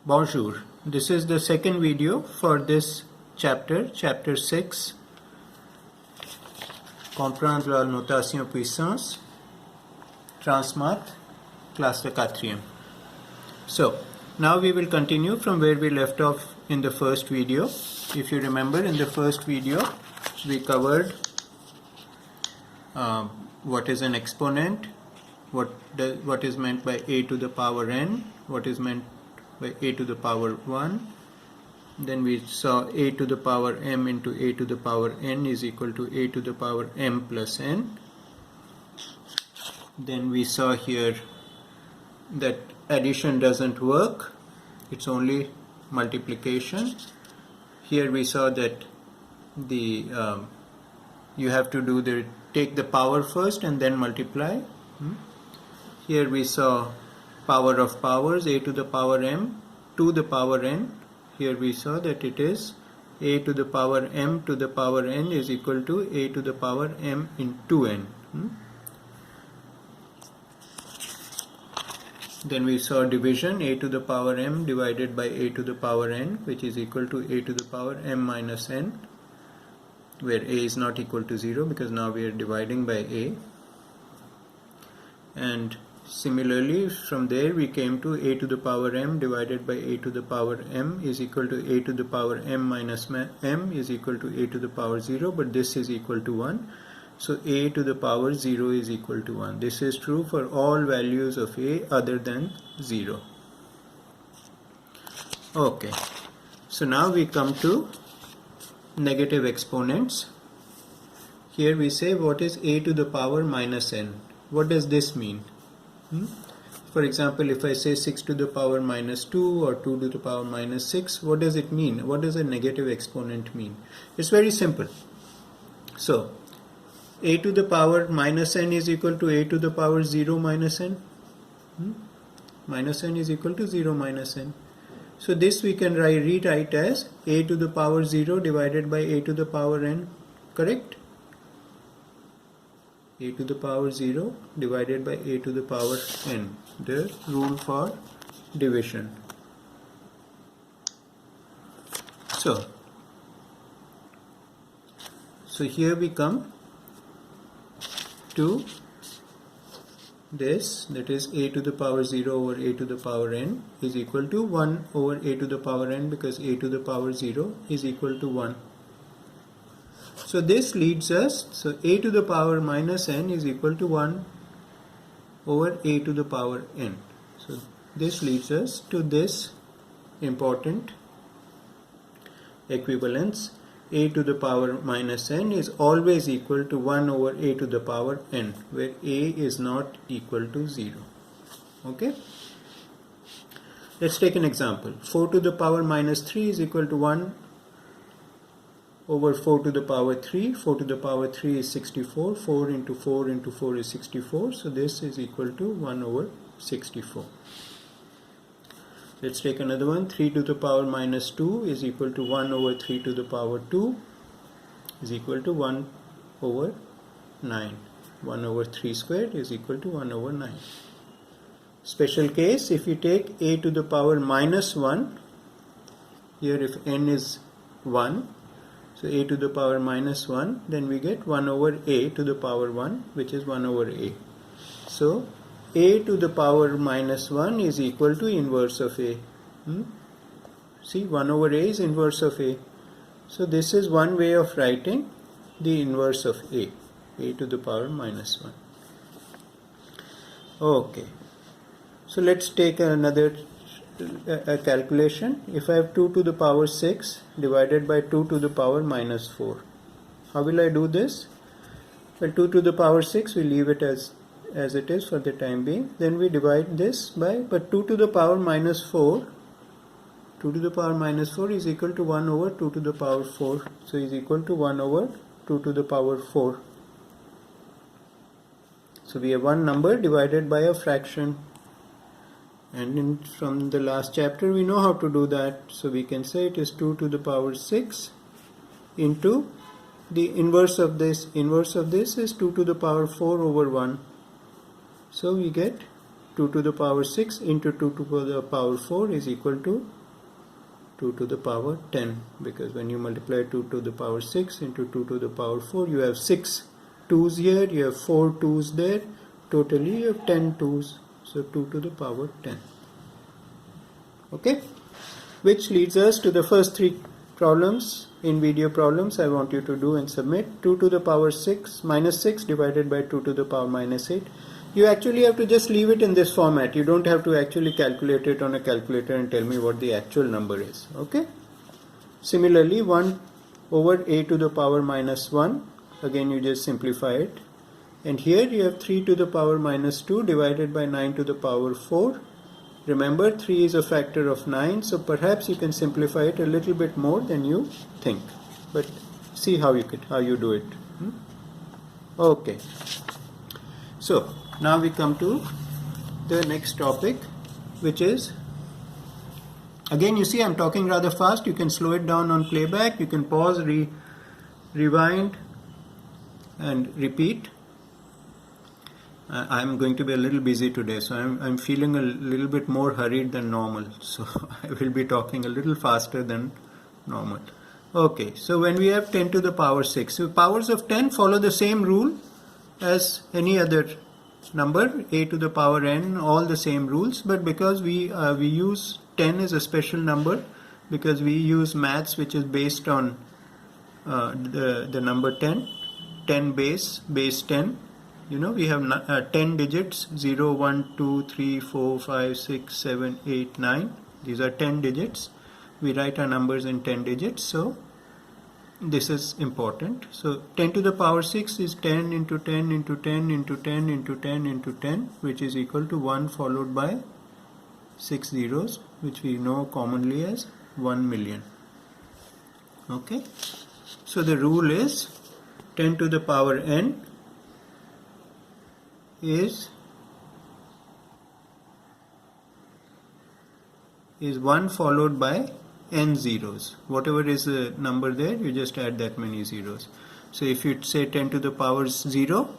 Bonjour, this is the second video for this chapter, chapter 6, Comprendre la notation puissance, Transmath, classe de quatrième. So, now we will continue from where we left off in the first video. If you remember, in the first video, we covered what is an exponent, what is meant by a to the power n, what is meant by a to the power 1. Then we saw a to the power m into a to the power n is equal to a to the power m plus n. Then we saw here that addition doesn't work, it's only multiplication. Here we saw that you have to take the power first and then multiply. Here we saw power of powers, a to the power m to the power n. Here we saw that it is a to the power m to the power n is equal to a to the power m into n. Then we saw division, a to the power m divided by a to the power n, which is equal to a to the power m minus n, where a is not equal to 0 because now we are dividing by a. And similarly, from there we came to a to the power m divided by a to the power m is equal to a to the power m minus m is equal to a to the power 0, but this is equal to 1. So a to the power 0 is equal to 1. This is true for all values of a other than 0. Okay, so now we come to negative exponents. Here we say what is a to the power minus n. What does this mean? For example, if I say 6 to the power minus 2 or 2 to the power minus 6, what does it mean? What does a negative exponent mean? It's very simple. So, a to the power minus n is equal to a to the power 0 minus n. Minus n is equal to 0 minus n. So this we can rewrite as a to the power 0 divided by a to the power n. Correct? A to the power 0 divided by a to the power n, the rule for division. So here we come to this, that is a to the power 0 over a to the power n is equal to 1 over a to the power n, because a to the power 0 is equal to 1. So this leads us, so a to the power minus n is equal to 1 over a to the power n. So this leads us to this important equivalence. A to the power minus n is always equal to 1 over a to the power n, where a is not equal to 0. Okay? Let's take an example. 4 to the power minus 3 is equal to 1 over 4 to the power 3. 4 to the power 3 is 64. 4 into 4 into 4 is 64. So this is equal to 1 over 64. Let's take another one. 3 to the power minus 2 is equal to 1 over 3 to the power 2 is equal to 1 over 9. 1 over 3 squared is equal to 1 over 9. Special case, if you take a to the power minus 1, here if n is 1, so a to the power minus 1, then we get 1 over a to the power 1, which is 1 over a. So a to the power minus 1 is equal to inverse of a. See, 1 over a is inverse of a. So this is one way of writing the inverse of a to the power minus 1. Okay, so let's take another calculation. If I have 2 to the power 6 divided by 2 to the power minus 4, how will I do this? Well, 2 to the power 6, we leave it as it is for the time being. Then we divide this by, but 2 to the power minus 4, 2 to the power minus 4 is equal to 1 over 2 to the power 4. So is equal to 1 over 2 to the power 4. So we have one number divided by a fraction. And from the last chapter we know how to do that. So we can say it is 2 to the power 6 into the inverse of this. Inverse of this is 2 to the power 4 over 1. So we get 2 to the power 6 into 2 to the power 4 is equal to 2 to the power 10, because when you multiply 2 to the power 6 into 2 to the power 4, you have 6 2's here, you have 4 2's there, totally you have 10 2's, so 2 to the power 10. Okay, which leads us to the first three problems in video problems I want you to do and submit. 2 to the power 6 minus 6 divided by 2 to the power minus 8. You actually have to just leave it in this format. You don't have to actually calculate it on a calculator and tell me what the actual number is. Okay. Similarly, 1 over a to the power minus 1. Again, you just simplify it. And here you have 3 to the power minus 2 divided by 9 to the power 4. Remember, 3 is a factor of 9, so perhaps you can simplify it a little bit more than you think. But see how you do it. Okay. So now we come to the next topic, which is, again, you see I'm talking rather fast. You can slow it down on playback. You can pause, rewind and repeat. I'm going to be a little busy today, so I'm feeling a little bit more hurried than normal, so I will be talking a little faster than normal. Okay, so when we have 10 to the power 6, so powers of 10 follow the same rule as any other number, a to the power n, all the same rules, but because we use 10 as a special number, because we use maths which is based on the number 10 base 10. You know, we have 10 digits, 0, 1, 2, 3, 4, 5, 6, 7, 8, 9. These are 10 digits. We write our numbers in 10 digits, so this is important. So 10 to the power 6 is 10 into 10 into 10 into 10 into 10 into 10, which is equal to 1 followed by 6 zeros, which we know commonly as 1 million. Okay, so the rule is 10 to the power n is 1 followed by n zeros. Whatever is the number there, you just add that many zeros. So if you say 10 to the power 0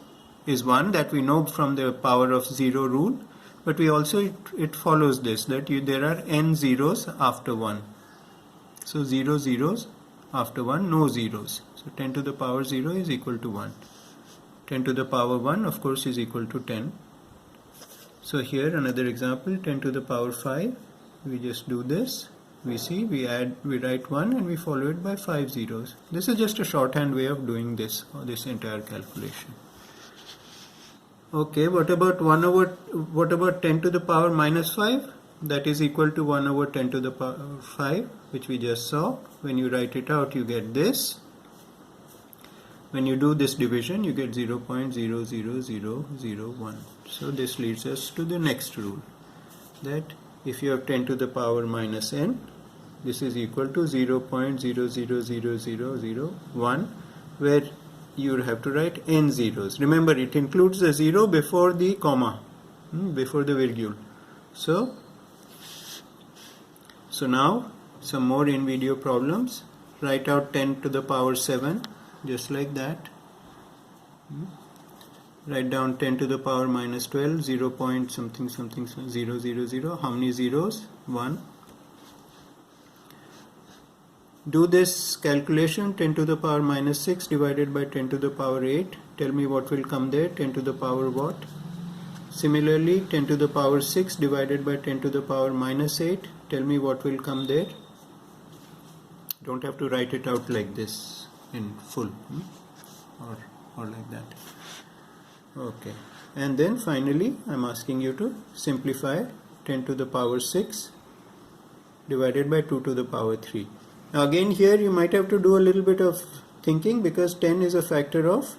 is 1, that we know from the power of 0 rule, but we also, it follows this, that there are n zeros after 1. So 0 zeros after 1, no zeros. So 10 to the power 0 is equal to 1. 10 to the power 1, of course, is equal to 10. So here another example, 10 to the power 5, we just do this. We see, we write 1 and we follow it by 5 zeros. This is just a shorthand way of doing this entire calculation. Okay, what about 10 to the power minus 5? That is equal to 1 over 10 to the power 5, which we just saw. When you write it out, you get this. When you do this division, you get 0.00001. So this leads us to the next rule, that if you have 10 to the power minus n, this is equal to 0.000001, where you have to write n zeros. Remember, it includes the 0 before the comma, before the virgule. So now some more in video problems. Write out 10 to the power 7. Just like that. Write down 10 to the power minus 12, 0 point something something 000. How many zeros? 1. Do this calculation, 10 to the power minus 6 divided by 10 to the power 8. Tell me what will come there, 10 to the power what? Similarly, 10 to the power 6 divided by 10 to the power minus 8. Tell me what will come there. Don't have to write it out like this in full, or like that. Okay, and then finally I'm asking you to simplify 10 to the power 6 divided by 2 to the power 3. Now again, here you might have to do a little bit of thinking, because 10 is a factor of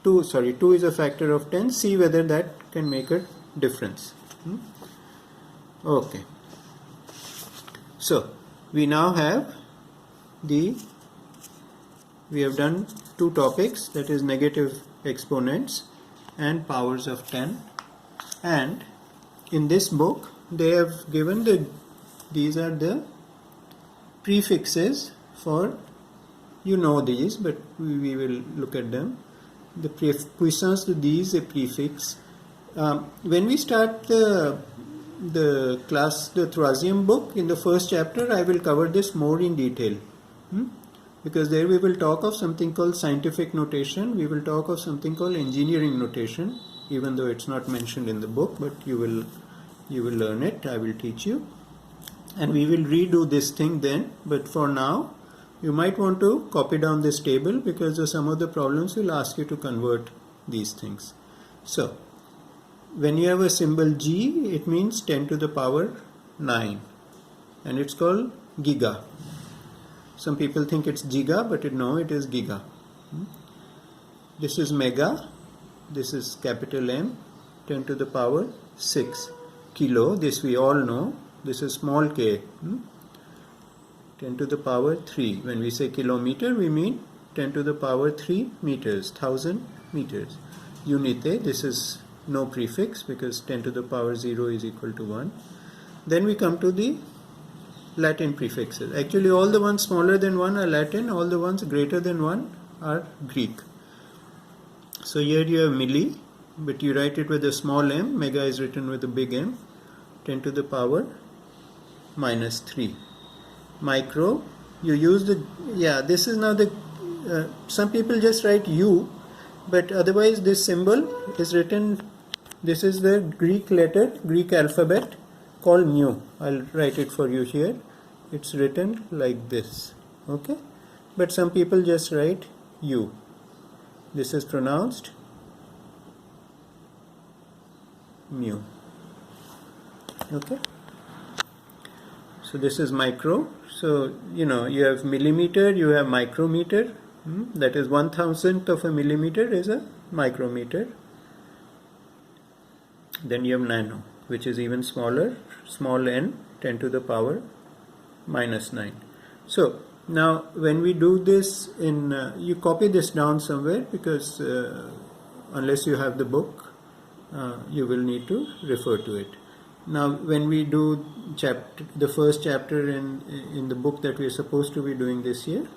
2 is a factor of 10. See whether that can make a difference. Okay, so we now have we have done two topics, that is negative exponents and powers of 10, and in this book they have given these are the prefixes for, you know these, but we will look at them. The puissance de 10 is a prefix, when we start the Troisième book, in the first chapter, I will cover this more in detail. Because there we will talk of something called scientific notation, we will talk of something called engineering notation, even though it's not mentioned in the book, but you will learn it, I will teach you. And we will redo this thing then, but for now, you might want to copy down this table because some of the problems will ask you to convert these things. So, when you have a symbol G, it means 10 to the power 9, and it's called giga. Some people think it's giga, but no, it is giga. This is mega, this is capital M, 10 to the power 6. Kilo, this we all know, this is small k, 10 to the power 3. When we say kilometer, we mean 10 to the power 3 meters, 1000 meters. Unite, this is no prefix because 10 to the power 0 is equal to 1. Then we come to the Latin prefixes. Actually, all the ones smaller than 1 are Latin, all the ones greater than 1 are Greek. So here you have milli, but you write it with a small m, mega is written with a big M, 10 to the power minus 3. Micro, you use this is now the, some people just write U, but otherwise this symbol is written, this is the Greek letter, Greek alphabet called mu. I'll write it for you here. It's written like this, okay? But some people just write U. This is pronounced mu, okay? So this is micro. So, you have millimeter, you have micrometer. That is 1,000th of a millimeter is a micrometer. Then you have nano, which is even smaller, small n, 10 to the power minus 9. So now when we do this you copy this down somewhere because unless you have the book, you will need to refer to it. Now when we do the first chapter in the book that we are supposed to be doing this year,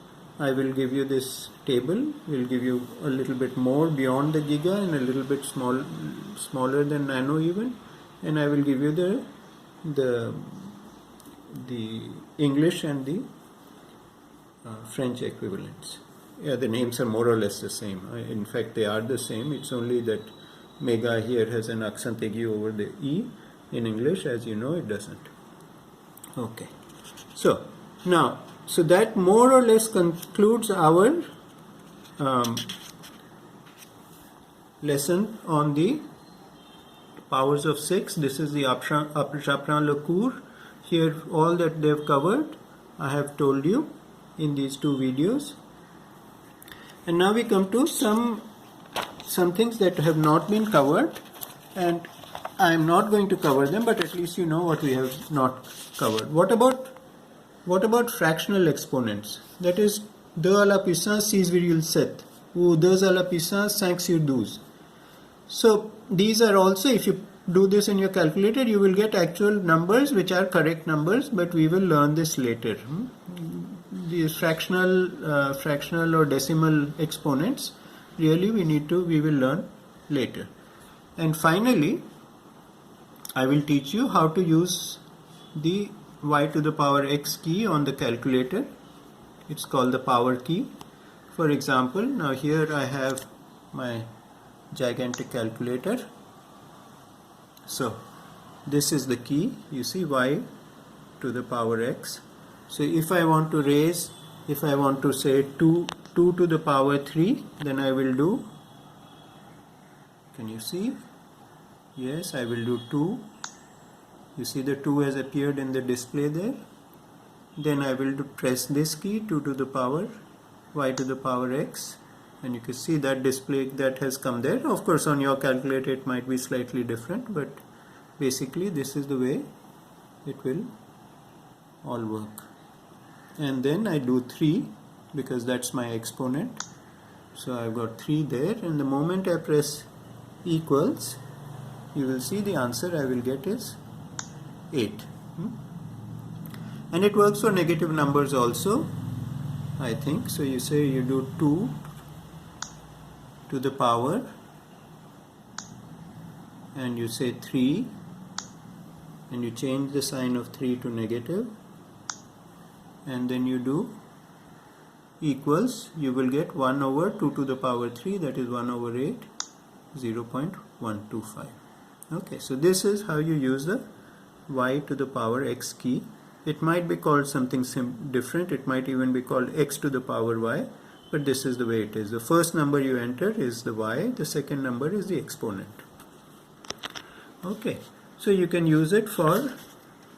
I will give you this table, will give you a little bit more beyond the giga and a little bit smaller than nano even, and I will give you the English and the French equivalents. Yeah, the names are more or less the same. In fact, they are the same. It's only that mega here has an accent aigu over the E. In English, as you know, it doesn't. Okay. So, now, so that more or less concludes our lesson on the powers of 6. This is the J'apprends le cours. Here, all that they have covered, I have told you in these two videos. And now we come to some things that have not been covered, and I am not going to cover them, but at least you know what we have not covered. What about fractional exponents? That is 2 à la puissance 6,7 ou 2 à la puissance 5 sur 12. So these are also, if you do this in your calculator, you will get actual numbers which are correct numbers, but we will learn this later. These fractional or decimal exponents, really we will learn later. And finally, I will teach you how to use the y to the power x key on the calculator. It's called the power key. For example, now here I have my gigantic calculator. So this is the key, you see, y to the power x. So if I want to say 2 to the power 3, then I will do, can you see? Yes, I will do 2. You see the 2 has appeared in the display there. Then I will press this key, 2 to the power y to the power x, and you can see that display that has come there. Of course, on your calculator it might be slightly different, but basically this is the way it will all work. And then I do 3 because that's my exponent. So I've got 3 there, and the moment I press equals, you will see the answer I will get is 8. And it works for negative numbers also, I think. So you say you do 2 to the power, and you say 3 and you change the sign of 3 to negative, and then you do equals, you will get 1 over 2 to the power 3, that is 1 over 8, 0.125. Okay, so this is how you use the y to the power x key. It might be called something different, it might even be called x to the power y, but this is the way it is. The first number you enter is the y, the second number is the exponent. Okay, so you can use it for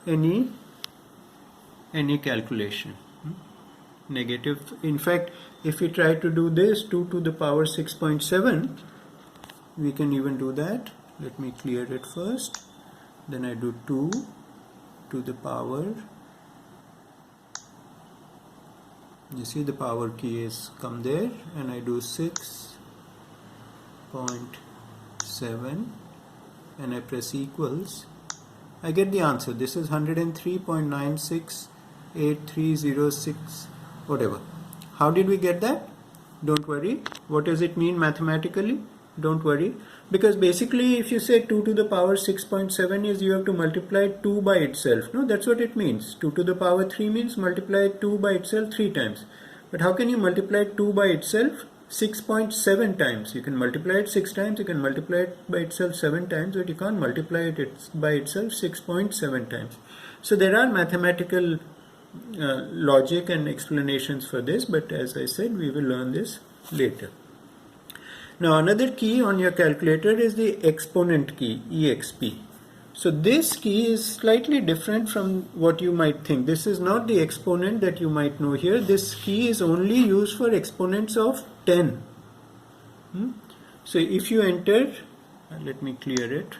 any calculation. Negative, in fact, if we try to do this 2 to the power 6.7, we can even do that. Let me clear it first. Then I do 2 to the power, you see the power key is come there, and I do 6.7 and I press equals. I get the answer. This is 103.968306 whatever. How did we get that? Don't worry. What does it mean mathematically? Don't worry, because basically if you say 2 to the power 6.7 is you have to multiply 2 by itself. No, that's what it means. 2 to the power 3 means multiply 2 by itself 3 times. But how can you multiply 2 by itself 6.7 times? You can multiply it 6 times, you can multiply it by itself 7 times, but you can't multiply it by itself 6.7 times. So there are mathematical logic and explanations for this, but as I said, we will learn this later. Now another key on your calculator is the exponent key, EXP. So this key is slightly different from what you might think. This is not the exponent that you might know here. This key is only used for exponents of 10. So if you enter, let me clear it,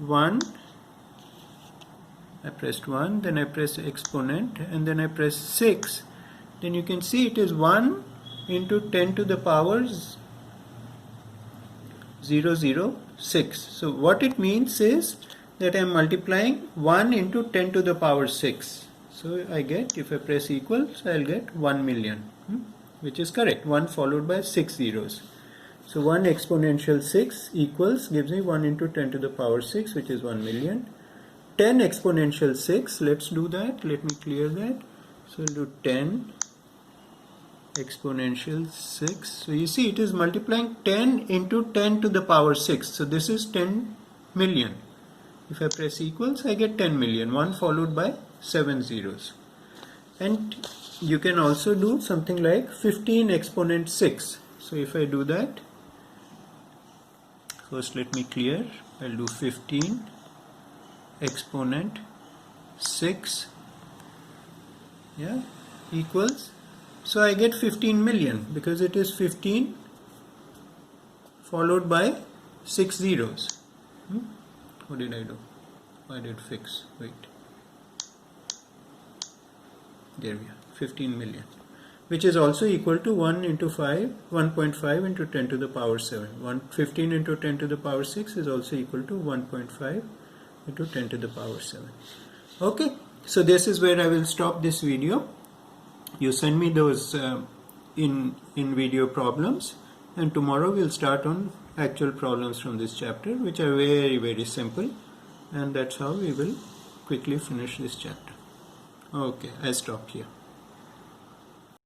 1, I pressed 1, then I press exponent, and then I press 6, then you can see it is 1 into 10 to the powers 006. So what it means is that I am multiplying 1 into 10 to the power 6. So I get, if I press equals, I will get 1 million, which is correct, 1 followed by 6 zeros. So 1 exponential 6 equals, gives me 1 into 10 to the power 6, which is 1 million. 10 exponential 6, let's do that, let me clear that. So I'll do 10 exponential 6. So you see it is multiplying 10 into 10 to the power 6. So this is 10 million. If I press equals, I get 10 million, 1 followed by 7 zeros. And you can also do something like 15 exponent 6. So if I do that, first let me clear, I'll do 15 exponent 6, yeah, equals, so I get 15 million because it is 15 followed by 6 zeros. What did I do? I did fix, wait, there we are, 15 million, which is also equal to 1 into 5, 1.5 into 10 to the power 7. 15 into 10 to the power 6 is also equal to 1.5 into 10 to the power 7. Okay, so this is where I will stop this video. You send me those in video problems, and tomorrow we'll start on actual problems from this chapter, which are very, very simple, and that's how we will quickly finish this chapter. Okay, I stop here.